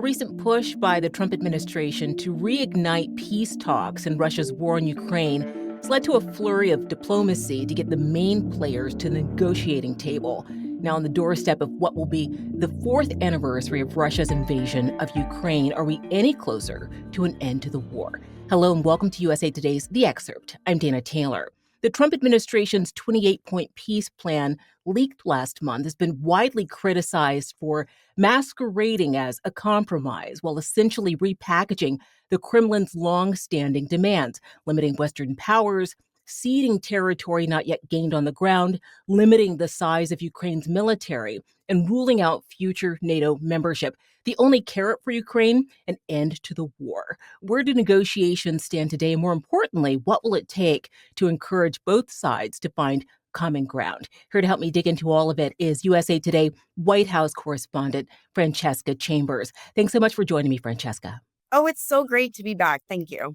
A recent push by the Trump administration to reignite peace talks in Russia's war in Ukraine has led to a flurry of diplomacy to get the main players to the negotiating table. Now, on the doorstep of what will be the fourth anniversary of Russia's invasion of Ukraine, are we any closer to an end to the war? Hello and welcome to USA Today's The Excerpt. I'm Dana Taylor. The Trump administration's 28-point peace plan leaked last month has been widely criticized for masquerading as a compromise while essentially repackaging the Kremlin's long-standing demands, limiting Western powers, ceding territory not yet gained on the ground, limiting the size of Ukraine's military, and ruling out future NATO membership. The only carrot for Ukraine, an end to the war. Where do negotiations stand today? And more importantly, what will it take to encourage both sides to find common ground? Here to help me dig into all of it is USA Today White House correspondent Francesca Chambers. Thanks so much for joining me, Francesca. Oh, it's so great to be back. Thank you.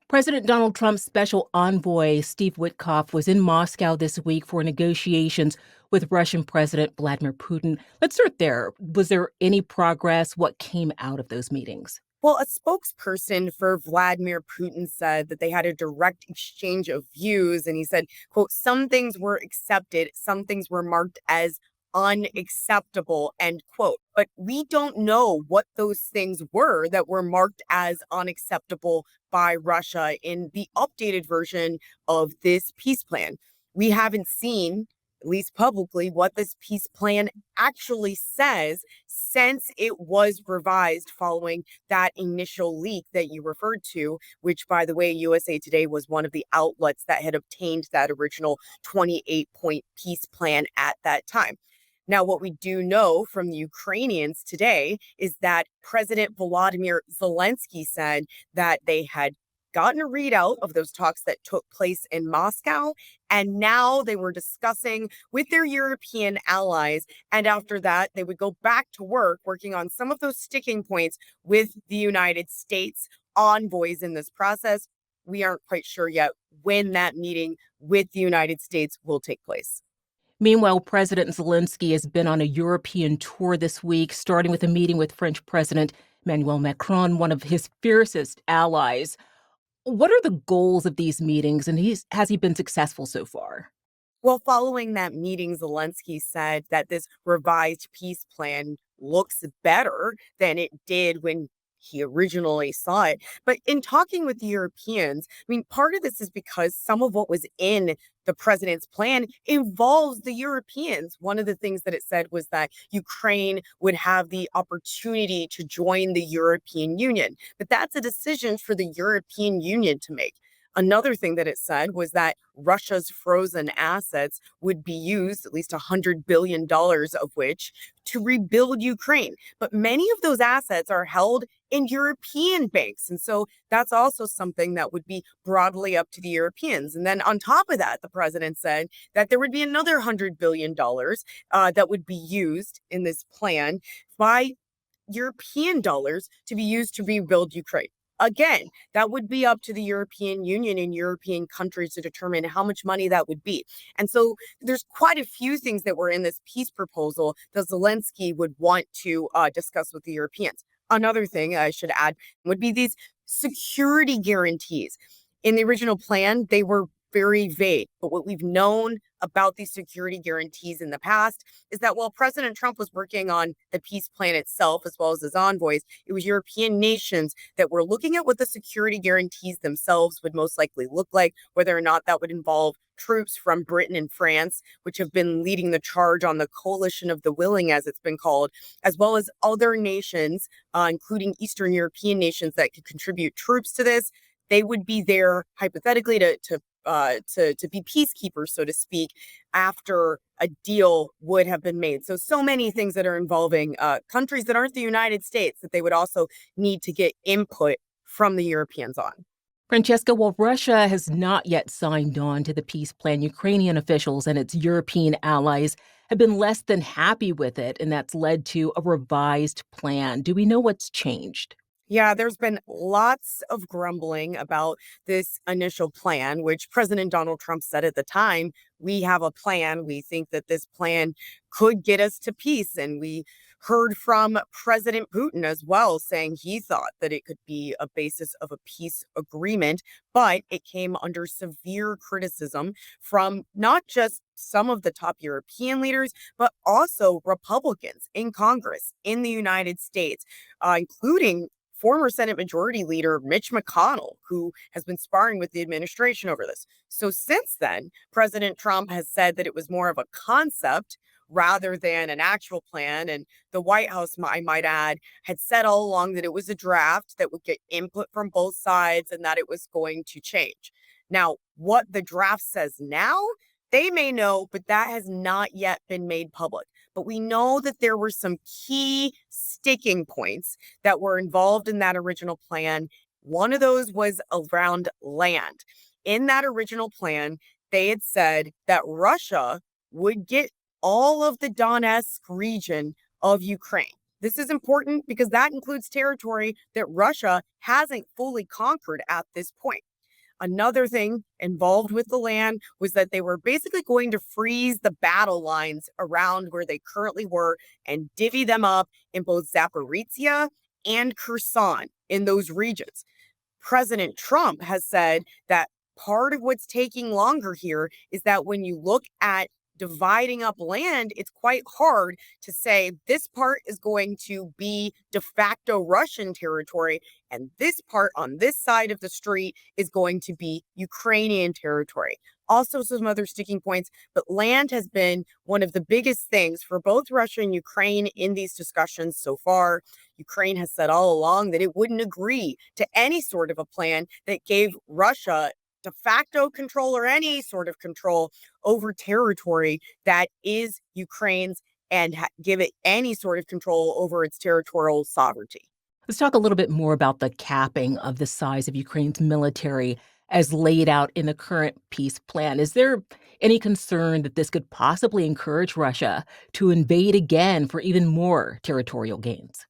President Donald Trump's special envoy, Steve Witkoff, was in Moscow this week for negotiations with Russian President Vladimir Putin. Let's start there. Was there any progress? What came out of those meetings? Well, a spokesperson for Vladimir Putin said that they had a direct exchange of views. And he said, quote, some things were accepted, some things were marked as unacceptable, end quote. But we don't know what those things were that were marked as unacceptable by Russia in the updated version of this peace plan. We haven't seen, at least publicly, what this peace plan actually says since it was revised following that initial leak that you referred to, which, by the way, USA Today was one of the outlets that had obtained that original 28-point peace plan at that time. Now, what we do know from the Ukrainians today is that President Volodymyr Zelensky said that they had gotten a readout of those talks that took place in Moscow, and now they were discussing with their European allies. And after that, they would go back to work, working on some of those sticking points with the United States envoys in this process. We aren't quite sure yet when that meeting with the United States will take place. Meanwhile, President Zelensky has been on a European tour this week, starting with a meeting with French President Emmanuel Macron, one of his fiercest allies. What are the goals of these meetings, and has he been successful so far? Well, following that meeting, Zelensky said that this revised peace plan looks better than it did when he originally saw it. But in talking with the Europeans, I mean, part of this is because some of what was in the president's plan involves the Europeans. One of the things that it said was that Ukraine would have the opportunity to join the European Union. But that's a decision for the European Union to make. Another thing that it said was that Russia's frozen assets would be used, at least $100 billion of which, to rebuild Ukraine. But many of those assets are held in European banks. And so that's also something that would be broadly up to the Europeans. And then on top of that, the president said that there would be another $100 billion that would be used in this plan by European dollars to be used to rebuild Ukraine. Again, that would be up to the European Union and European countries to determine how much money that would be. And so there's quite a few things that were in this peace proposal that Zelensky would want to discuss with the Europeans. Another thing I should add would be these security guarantees. In the original plan, they were very vague. But what we've known about these security guarantees in the past is that while President Trump was working on the peace plan itself, as well as his envoys, it was European nations that were looking at what the security guarantees themselves would most likely look like, whether or not that would involve troops from Britain and France, which have been leading the charge on the coalition of the willing, as it's been called, as well as other nations, including Eastern European nations that could contribute troops to this. They would be there hypothetically to be peacekeepers, so to speak, after a deal would have been made. So many things that are involving countries that aren't the United States that they would also need to get input from the Europeans on. Francesca, while Russia has not yet signed on to the peace plan, Ukrainian officials and its European allies have been less than happy with it, and that's led to a revised plan. Do we know what's changed? Yeah, there's been lots of grumbling about this initial plan, which President Donald Trump said at the time, we have a plan. We think that this plan could get us to peace. And we heard from President Putin as well, saying he thought that it could be a basis of a peace agreement, but it came under severe criticism from not just some of the top European leaders, but also Republicans in Congress in the United States, including former Senate Majority Leader Mitch McConnell, who has been sparring with the administration over this. So since then, President Trump has said that it was more of a concept rather than an actual plan. And the White House, I might add, had said all along that it was a draft that would get input from both sides and that it was going to change. Now, what the draft says now, they may know, but that has not yet been made public. But we know that there were some key sticking points that were involved in that original plan. One of those was around land. In that original plan, they had said that Russia would get all of the Donetsk region of Ukraine. This is important because that includes territory that Russia hasn't fully conquered at this point. Another thing involved with the land was that they were basically going to freeze the battle lines around where they currently were and divvy them up in both Zaporizhia and Kherson in those regions. President Trump has said that part of what's taking longer here is that when you look at dividing up land, it's quite hard to say this part is going to be de facto Russian territory and this part on this side of the street is going to be Ukrainian territory. Also, some other sticking points, but land has been one of the biggest things for both Russia and Ukraine in these discussions so far. Ukraine has said all along that it wouldn't agree to any sort of a plan that gave Russia de facto control or any sort of control over territory that is Ukraine's and give it any sort of control over its territorial sovereignty. Let's talk a little bit more about the capping of the size of Ukraine's military as laid out in the current peace plan. Is there any concern that this could possibly encourage Russia to invade again for even more territorial gains?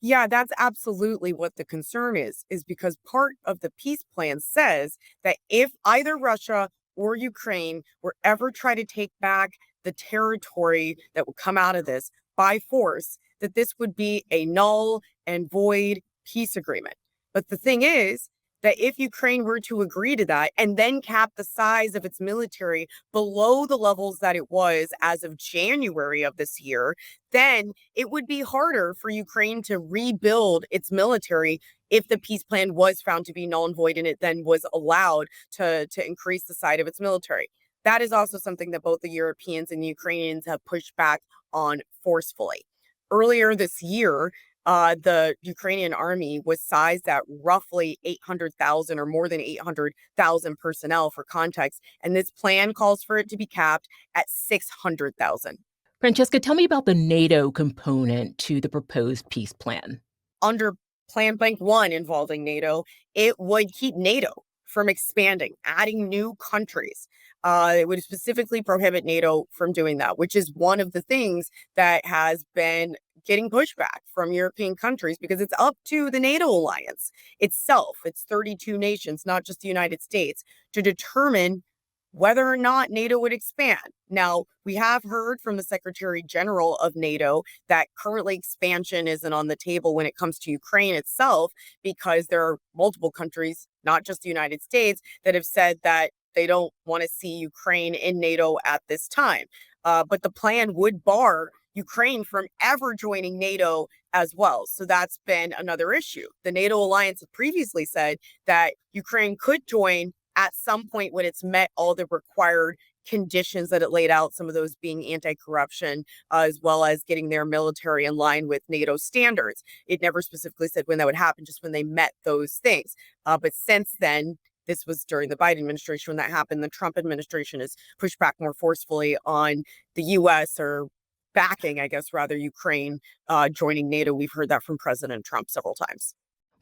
Yeah, that's absolutely what the concern is because part of the peace plan says that if either Russia or Ukraine were ever try to take back the territory that would come out of this by force, that this would be a null and void peace agreement. But the thing is that if Ukraine were to agree to that and then cap the size of its military below the levels that it was as of January of this year, then it would be harder for Ukraine to rebuild its military if the peace plan was found to be null and void and it then was allowed to increase the size of its military. That is also something that both the Europeans and the Ukrainians have pushed back on forcefully. Earlier this year, the Ukrainian army was sized at roughly 800,000 or more than 800,000 personnel for context. And this plan calls for it to be capped at 600,000. Francesca, tell me about the NATO component to the proposed peace plan. Under Plan Blank 1 involving NATO, it would keep NATO from expanding, adding new countries. It would specifically prohibit NATO from doing that, which is one of the things that has been getting pushback from European countries because it's up to the NATO alliance itself, it's 32 nations, not just the United States, to determine whether or not NATO would expand. Now, we have heard from the Secretary General of NATO that currently expansion isn't on the table when it comes to Ukraine itself, because there are multiple countries, not just the United States, that have said that they don't want to see Ukraine in NATO at this time. But the plan would bar Ukraine from ever joining NATO as well. So that's been another issue. The NATO alliance had previously said that Ukraine could join at some point when it's met all the required conditions that it laid out, some of those being anti-corruption, as well as getting their military in line with NATO standards. It never specifically said when that would happen, just when they met those things. But since then, this was during the Biden administration when that happened. The Trump administration has pushed back more forcefully on the U.S. or backing, I guess, rather, Ukraine joining NATO. We've heard that from President Trump several times.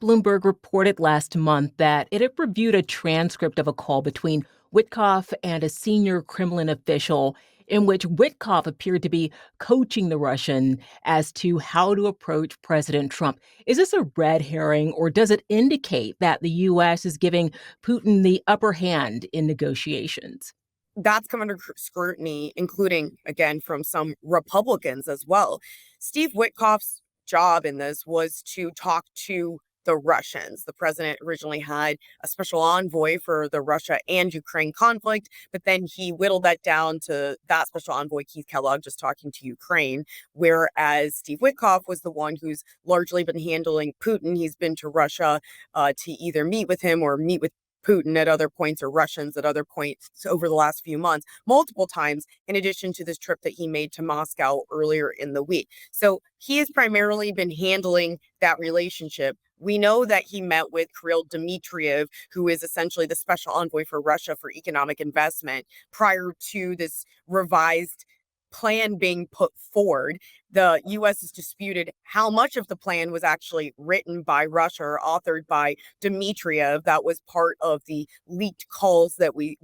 Bloomberg reported last month that it had reviewed a transcript of a call between Witkoff and a senior Kremlin official in which Witkoff appeared to be coaching the Russian as to how to approach President Trump. Is this a red herring, or does it indicate that the U.S. is giving Putin the upper hand in negotiations? That's come under scrutiny, including, again, from some Republicans as well. Steve Witkoff's job in this was to talk to the Russians. The president originally had a special envoy for the Russia and Ukraine conflict, but then he whittled that down to that special envoy, Keith Kellogg, just talking to Ukraine, whereas Steve Witkoff was the one who's largely been handling Putin. He's been to Russia to either meet with him or meet with Putin at other points or Russians at other points over the last few months, multiple times, in addition to this trip that he made to Moscow earlier in the week. So he has primarily been handling that relationship. We know that he met with Kirill Dmitriev, who is essentially the special envoy for Russia for economic investment, prior to this revised plan being put forward. The U.S. has disputed how much of the plan was actually written by Russia or authored by Dmitriev. That was part of the leaked calls that we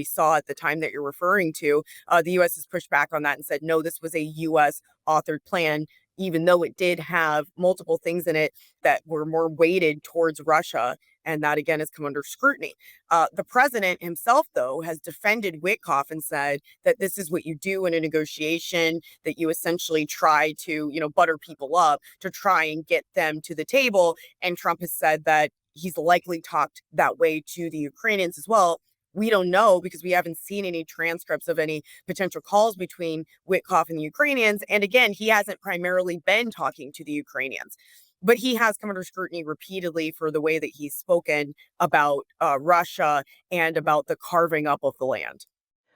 saw at the time that you're referring to. The U.S. has pushed back on that and said, no, this was a U.S. authored plan, even though it did have multiple things in it that were more weighted towards Russia. And that, again, has come under scrutiny. The president himself, though, has defended Witkoff and said that this is what you do in a negotiation, that you essentially try to, butter people up to try and get them to the table. And Trump has said that he's likely talked that way to the Ukrainians as well. We don't know because we haven't seen any transcripts of any potential calls between Witkoff and the Ukrainians. And again, he hasn't primarily been talking to the Ukrainians. But he has come under scrutiny repeatedly for the way that he's spoken about Russia and about the carving up of the land.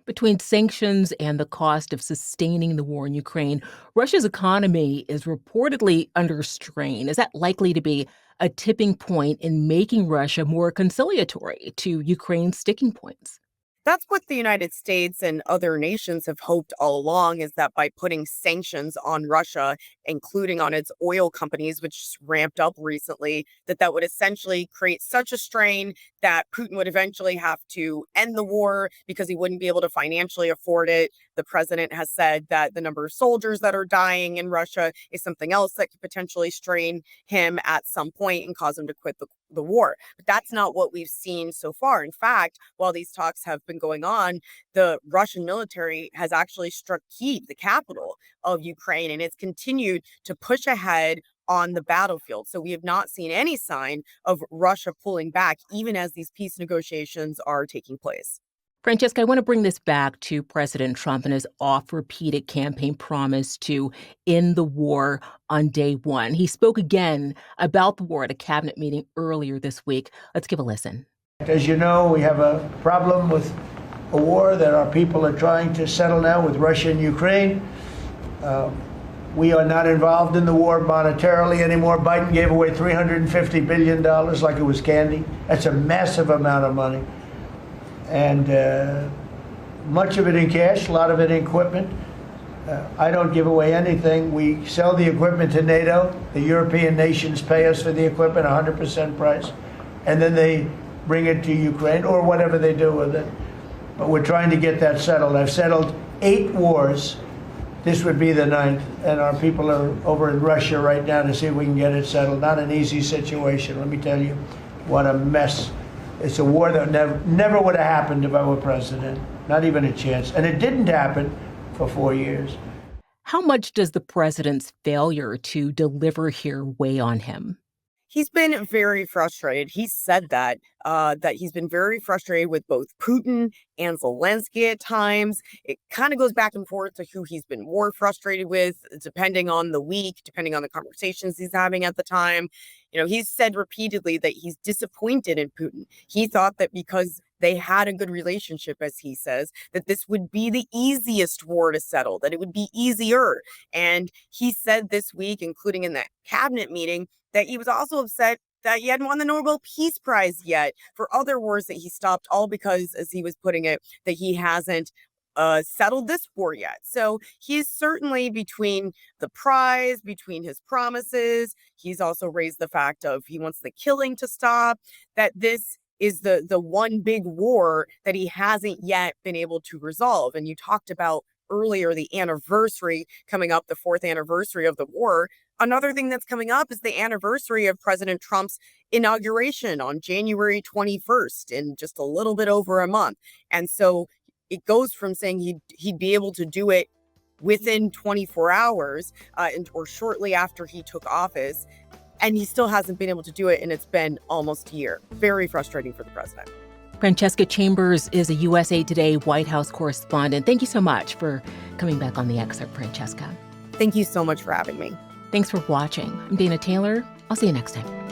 Between sanctions and the cost of sustaining the war in Ukraine, Russia's economy is reportedly under strain. Is that likely to be a tipping point in making Russia more conciliatory to Ukraine's sticking points? That's what the United States and other nations have hoped all along, is that by putting sanctions on Russia, including on its oil companies, which ramped up recently, that would essentially create such a strain that Putin would eventually have to end the war because he wouldn't be able to financially afford it. The president has said that the number of soldiers that are dying in Russia is something else that could potentially strain him at some point and cause him to quit the war. But that's not what we've seen so far. In fact, while these talks have been going on, the Russian military has actually struck Kyiv, the capital of Ukraine, and it's continued to push ahead on the battlefield. So we have not seen any sign of Russia pulling back, even as these peace negotiations are taking place. Francesca, I want to bring this back to President Trump and his oft-repeated campaign promise to end the war on day one. He spoke again about the war at a cabinet meeting earlier this week. Let's give a listen. As you know, we have a problem with a war that our people are trying to settle now with Russia and Ukraine. We are not involved in the war monetarily anymore. Biden gave away $350 billion like it was candy. That's a massive amount of money. And much of it in cash, a lot of it in equipment. I don't give away anything. We sell the equipment to NATO. The European nations pay us for the equipment, 100% price. And then they bring it to Ukraine or whatever they do with it. But we're trying to get that settled. I've settled 8 wars. This would be the 9th. And our people are over in Russia right now to see if we can get it settled. Not an easy situation. Let me tell you what a mess. It's a war that never would have happened if I were president. Not even a chance. And it didn't happen for 4 years. How much does the president's failure to deliver here weigh on him? He's been very frustrated. He said that he's been very frustrated with both Putin and Zelensky at times. It kind of goes back and forth to who he's been more frustrated with, depending on the week, depending on the conversations he's having at the time. He's said repeatedly that he's disappointed in Putin. He thought that because they had a good relationship, as he says, that this would be the easiest war to settle, that it would be easier. And he said this week, including in that cabinet meeting, that he was also upset that he hadn't won the Nobel Peace Prize yet for other wars that he stopped, all because, as he was putting it, that he hasn't settled this war yet. So he's certainly between the prize, between his promises. He's also raised the fact of he wants the killing to stop, that this is the one big war that he hasn't yet been able to resolve. And you talked about earlier the anniversary coming up, the 4th anniversary of the war. Another thing that's coming up is the anniversary of President Trump's inauguration on January 21st, in just a little bit over a month. And so it goes from saying he'd be able to do it within 24 hours or shortly after he took office, and he still hasn't been able to do it, and it's been almost a year. Very frustrating for the president. Francesca Chambers is a USA Today White House correspondent. Thank you so much for coming back on The Excerpt, Francesca. Thank you so much for having me. Thanks for watching. I'm Dana Taylor. I'll see you next time.